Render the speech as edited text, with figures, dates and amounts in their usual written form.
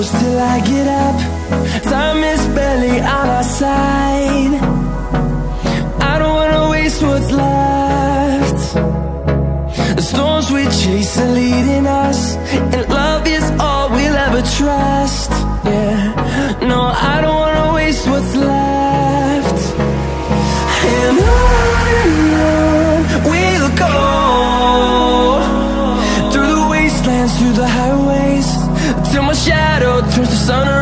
close till I get up. Time is barely on our side. I don't wanna waste what's left. The storms we chase are leading us, and love is all we'll ever trust. Yeah, no, I don't wanna waste what's left. And on we'll go, through the wastelands, through the highways, till my shadow turns to sun rays.